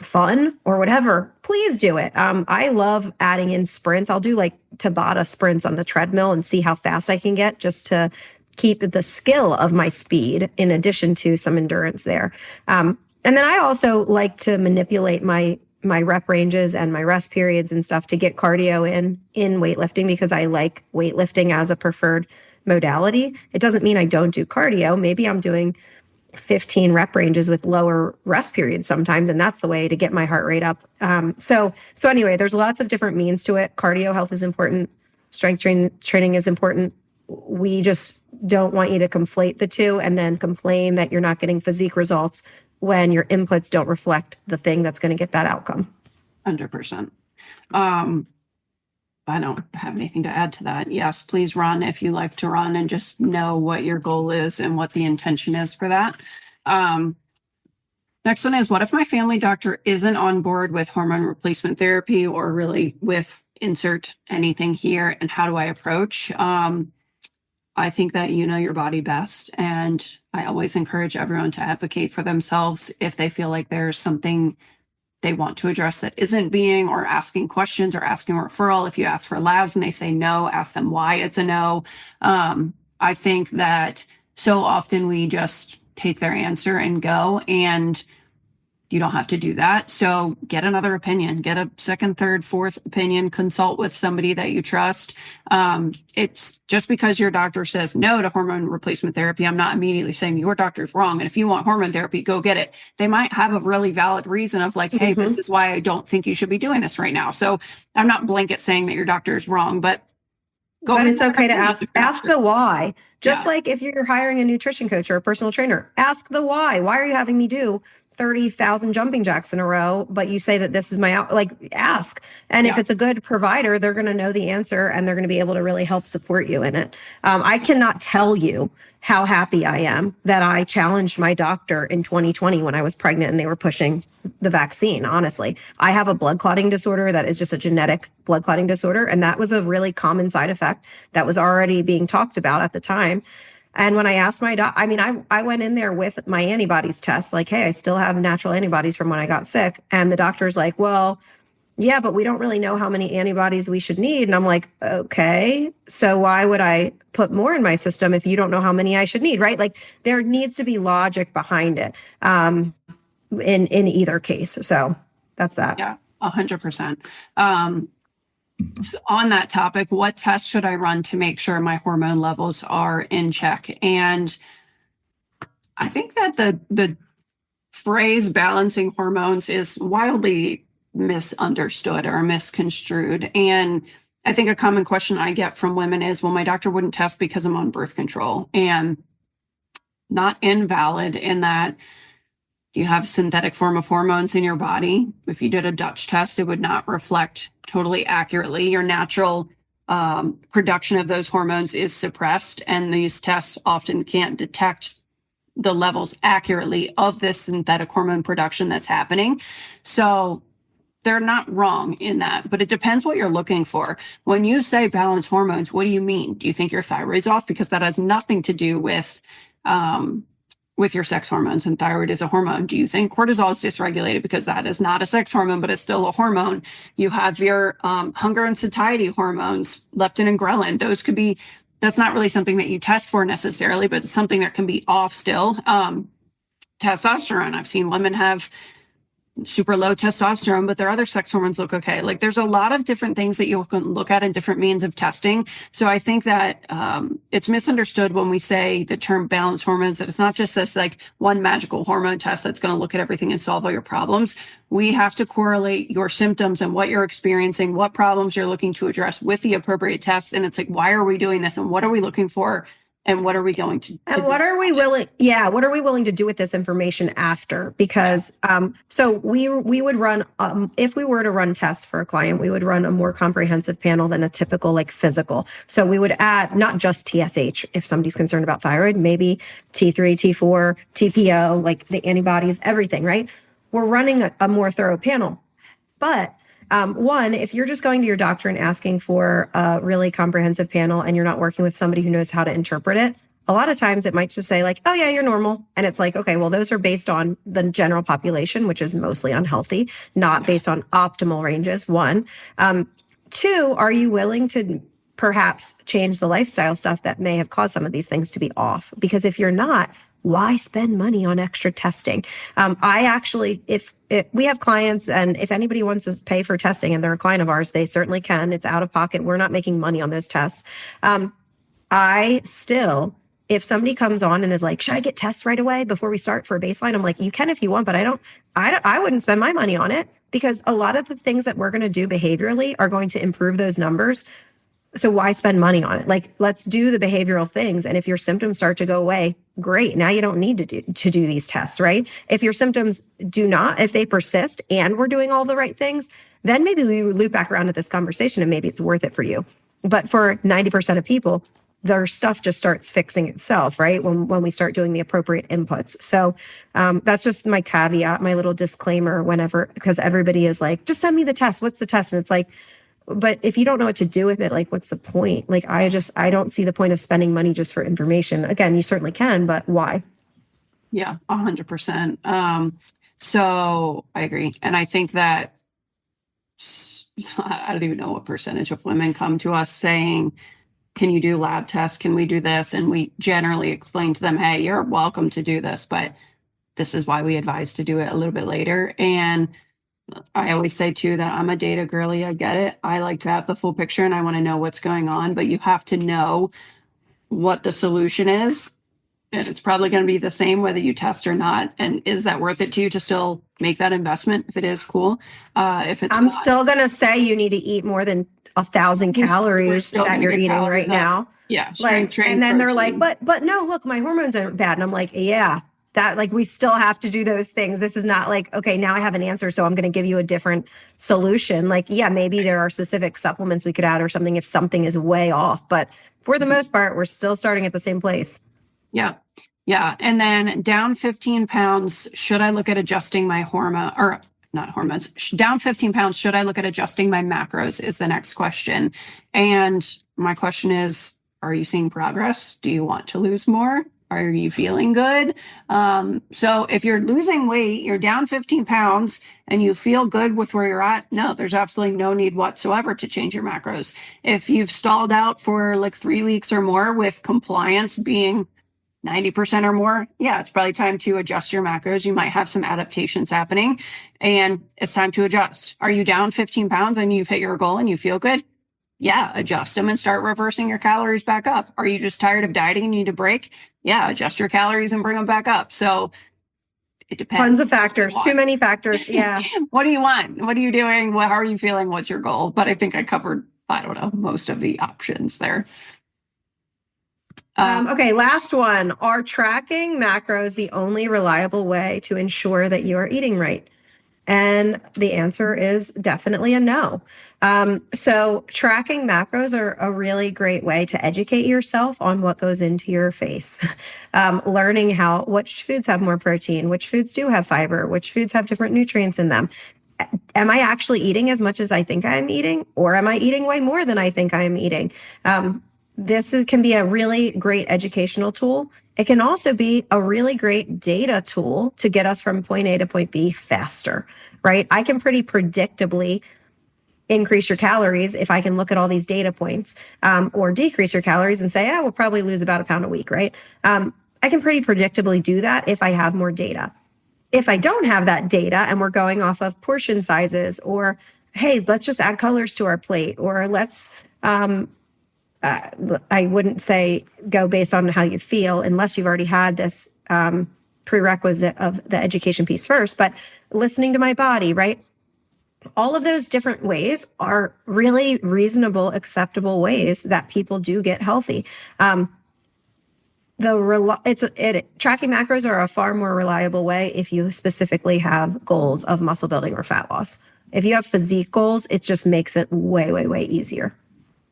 S1: fun or whatever, please do it. I love adding in sprints. I'll do like Tabata sprints on the treadmill and see how fast I can get, just to keep the skill of my speed in addition to some endurance there. And then I also like to manipulate my rep ranges and my rest periods and stuff to get cardio in weightlifting, because I like weightlifting as a preferred modality. It doesn't mean I don't do cardio. Maybe I'm doing 15 rep ranges with lower rest periods sometimes, and that's the way to get my heart rate up. So anyway, there's lots of different means to it. Cardio health is important. Strength training is important. We just don't want you to conflate the two and then complain that you're not getting physique results when your inputs don't reflect the thing that's going to get that outcome.
S2: 100%. I don't have anything to add to that. Yes, please run if you like to run, and just know what your goal is and what the intention is for that. Next one is, what if my family doctor isn't on board with hormone replacement therapy, or really with insert anything here, and how do I approach? I think that you know your body best, and I always encourage everyone to advocate for themselves if they feel like there's something they want to address that isn't being, or asking questions or asking a referral. If you ask for labs and they say no, ask them why it's a no. I think that so often we just take their answer and go, and you don't have to do that. So get another opinion, get a second, third, fourth opinion, consult with somebody that you trust. It's just because your doctor says no to hormone replacement therapy, I'm not immediately saying your doctor's wrong. And if you want hormone therapy, go get it. They might have a really valid reason of like, hey, this is why I don't think you should be doing this right now. So I'm not blanket saying that your doctor is wrong, but
S1: it's okay to ask the why. Just like if you're hiring a nutrition coach or a personal trainer, ask the why. Why are you having me do 30,000 jumping jacks in a row, but you say that this is ask. And if it's a good provider, they're going to know the answer, and they're going to be able to really help support you in it. I cannot tell you how happy I am that I challenged my doctor in 2020 when I was pregnant and they were pushing the vaccine. Honestly, I have a blood clotting disorder that is just a genetic blood clotting disorder. And that was a really common side effect that was already being talked about at the time. And when I asked my doc, I went in there with my antibodies test, like, hey, I still have natural antibodies from when I got sick. And the doctor's like, well, yeah, but we don't really know how many antibodies we should need. And I'm like, okay, so why would I put more in my system if you don't know how many I should need, right? Like, there needs to be logic behind it in either case. So that's that.
S2: Yeah, 100%. On that topic, what tests should I run to make sure my hormone levels are in check? And I think that the phrase balancing hormones is wildly misunderstood or misconstrued. And I think a common question I get from women is, well, my doctor wouldn't test because I'm on birth control. And not invalid in that you have a synthetic form of hormones in your body. If you did a Dutch test, it would not reflect totally accurately. Your natural production of those hormones is suppressed, and these tests often can't detect the levels accurately of this synthetic hormone production that's happening. So they're not wrong in that, but it depends what you're looking for. When you say balance hormones, what do you mean? Do you think your thyroid's off? Because that has nothing to do with with your sex hormones, and thyroid is a hormone. Do you think cortisol is dysregulated because that is not a sex hormone, but it's still a hormone? You have your hunger and satiety hormones, leptin and ghrelin. Those could be, that's not really something that you test for necessarily, but it's something that can be off still. Testosterone. I've seen women have super low testosterone, but their other sex hormones look okay. Like there's a lot of different things that you can look at in different means of testing. So I think that it's misunderstood when we say the term balance hormones, that it's not just this like one magical hormone test that's going to look at everything and solve all your problems. We have to correlate your symptoms and what you're experiencing, what problems you're looking to address with the appropriate tests. And it's like, why are we doing this? And what are we looking for? And what are we going to
S1: and what are we willing what are we willing to do with this information after? Because so we would run if we were to run tests for a client, we would run a more comprehensive panel than a typical like physical. So we would add not just TSH if somebody's concerned about thyroid, maybe T3, T4, TPO, like the antibodies, everything, right? We're running a more thorough panel. But one, if you're just going to your doctor and asking for a really comprehensive panel and you're not working with somebody who knows how to interpret it, a lot of times it might just say like, oh yeah, you're normal. And it's like, okay, well, those are based on the general population, which is mostly unhealthy, not based on optimal ranges, one. Two, are you willing to perhaps change the lifestyle stuff that may have caused some of these things to be off? Because if you're not, why spend money on extra testing? I actually, if we have clients and if anybody wants to pay for testing and they're a client of ours, they certainly can. It's out of pocket. We're not making money on those tests. I still, if somebody comes on and is like, should I get tests right away before we start for a baseline? I'm like, you can if you want, but I wouldn't spend my money on it because a lot of the things that we're going to do behaviorally are going to improve those numbers. So why spend money on it? Like, let's do the behavioral things. And if your symptoms start to go away, great. Now you don't need to do these tests, right? If your symptoms do not, if they persist and we're doing all the right things, then maybe we loop back around to this conversation and maybe it's worth it for you. But for 90% of people, their stuff just starts fixing itself, right? When we start doing the appropriate inputs. So that's just my caveat, my little disclaimer whenever, because everybody is like, just send me the test. What's the test? And it's like, but if you don't know what to do with it, like, what's the point? Like, I don't see the point of spending money just for information. Again, you certainly can, but why?
S2: Yeah, 100%. So I agree. And I think that I don't even know what percentage of women come to us saying, can you do lab tests? Can we do this? And we generally explain to them, hey, you're welcome to do this, but this is why we advise to do it a little bit later. And I always say too that I'm a data girly. I get it. I like to have the full picture and I want to know what's going on, but you have to know what the solution is. And it's probably going to be the same whether you test or not. And is that worth it to you to still make that investment? If it is, cool. If it's
S1: I'm still going to say you need to eat more than 1,000 calories that you're eating right now.
S2: Yeah.
S1: Like, and then they're like, but no, look, my hormones aren't bad. And I'm like, yeah. That like we still have to do those things. This is not like, okay, now I have an answer, so I'm going to give you a different solution. Like, yeah, maybe there are specific supplements we could add or something if something is way off. But for the most part, we're still starting at the same place.
S2: Yeah. Yeah. And then down 15 pounds, should I look at adjusting my hormone or not hormones? Down 15 pounds, should I look at adjusting my macros is the next question. And my question is, are you seeing progress? Do you want to lose more? Are you feeling good? So if you're losing weight, you're down 15 pounds and you feel good with where you're at, no, there's absolutely no need whatsoever to change your macros. If you've stalled out for like 3 weeks or more with compliance being 90% or more, yeah, it's probably time to adjust your macros. You might have some adaptations happening and it's time to adjust. Are you down 15 pounds and you've hit your goal and you feel good? Yeah, adjust them and start reversing your calories back up. Are you just tired of dieting and need a break? Yeah, adjust your calories and bring them back up. So it depends.
S1: Tons of factors, too many factors. Yeah.
S2: What do you want? What are you doing? How are you feeling? What's your goal? But I think I covered, I don't know, most of the options there.
S1: Okay, last one. Are tracking macros the only reliable way to ensure that you are eating right? And the answer is definitely a no. So tracking macros are a really great way to educate yourself on what goes into your face. Learning which foods have more protein, which foods do have fiber, which foods have different nutrients in them. Am I actually eating as much as I think I'm eating? Or am I eating way more than I think I am eating? can be a really great educational tool. It can also be a really great data tool to get us from point A to point B faster, right? I can pretty predictably increase your calories if I can look at all these data points, or decrease your calories and say, we'll probably lose about 1 pound a week, right? I can pretty predictably do that if I have more data. If I don't have that data and we're going off of portion sizes, or hey, let's just add colors to our plate, or let's I wouldn't say go based on how you feel unless you've already had this prerequisite of the education piece first, but listening to my body, right? All of those different ways are really reasonable, acceptable ways that people do get healthy. Tracking macros are a far more reliable way if you specifically have goals of muscle building or fat loss. If you have physique goals, it just makes it way, way, way easier.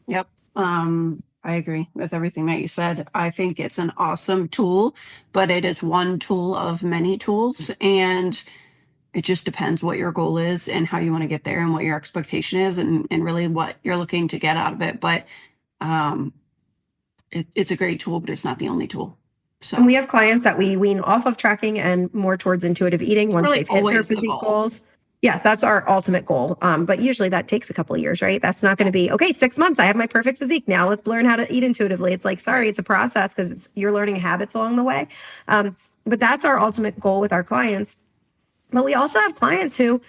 S2: Yep. I agree with everything that you said. I think it's an awesome tool, but it is one tool of many tools, and it just depends what your goal is and how you want to get there and what your expectation is, and really what you're looking to get out of it. But it's a great tool, but it's not the only tool. So,
S1: and we have clients that we wean off of tracking and more towards intuitive eating once
S2: really
S1: they've hit their physique goals. Yes, that's our ultimate goal. But usually that takes a couple of years, right? That's not going to be, okay, 6 months, I have my perfect physique. Now let's learn how to eat intuitively. It's like, sorry, it's a process because you're learning habits along the way. But that's our ultimate goal with our clients. But we also have clients who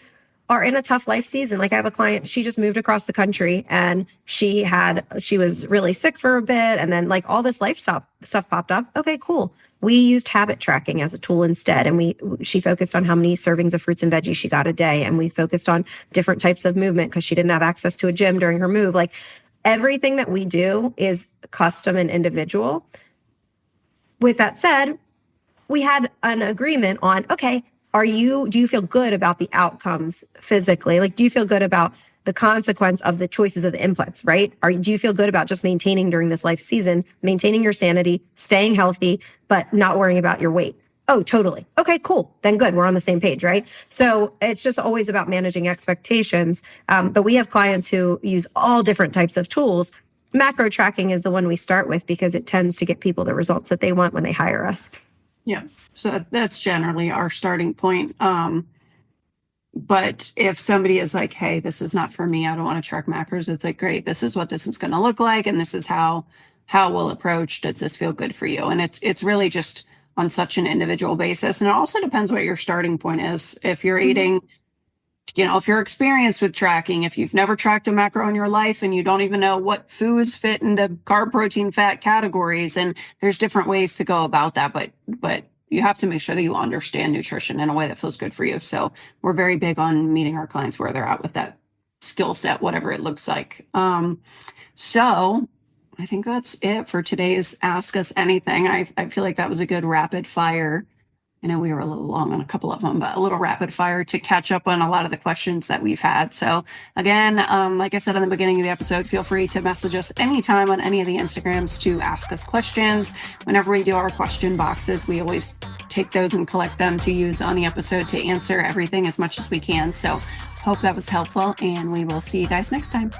S1: are in a tough life season. Like I have a client, she just moved across the country and she was really sick for a bit. And then like all this life stuff popped up. Okay, cool. We used habit tracking as a tool instead. And she focused on how many servings of fruits and veggies she got a day. And we focused on different types of movement because she didn't have access to a gym during her move. Like everything that we do is custom and individual. With that said, we had an agreement on, okay, do you feel good about the outcomes physically? Like, do you feel good about the consequence of the choices of the inputs, right? Do you feel good about just maintaining during this life season, maintaining your sanity, staying healthy, but not worrying about your weight? Oh, totally. Okay, cool. Then good. We're on the same page, right? So it's just always about managing expectations. But we have clients who use all different types of tools. Macro tracking is the one we start with because it tends to get people the results that they want when they hire us.
S2: Yeah. So that's generally our starting point. But if somebody is like, hey, this is not for me, I don't want to track macros, it's like, great, this is what this is going to look like. And this is how we'll approach. Does this feel good for you? And it's really just on such an individual basis. And it also depends what your starting point is. If you're eating, if you're experienced with tracking, if you've never tracked a macro in your life and you don't even know what foods fit into carb, protein, fat categories, and there's different ways to go about that, but you have to make sure that you understand nutrition in a way that feels good for you. So we're very big on meeting our clients where they're at with that skill set, whatever it looks like. So I think that's it for today's Ask Us Anything. I feel like that was a good rapid fire. I know we were a little long on a couple of them, but a little rapid fire to catch up on a lot of the questions that we've had. So again, like I said in the beginning of the episode, feel free to message us anytime on any of the Instagrams to ask us questions. Whenever we do our question boxes, we always take those and collect them to use on the episode to answer everything as much as we can. So hope that was helpful, and we will see you guys next time.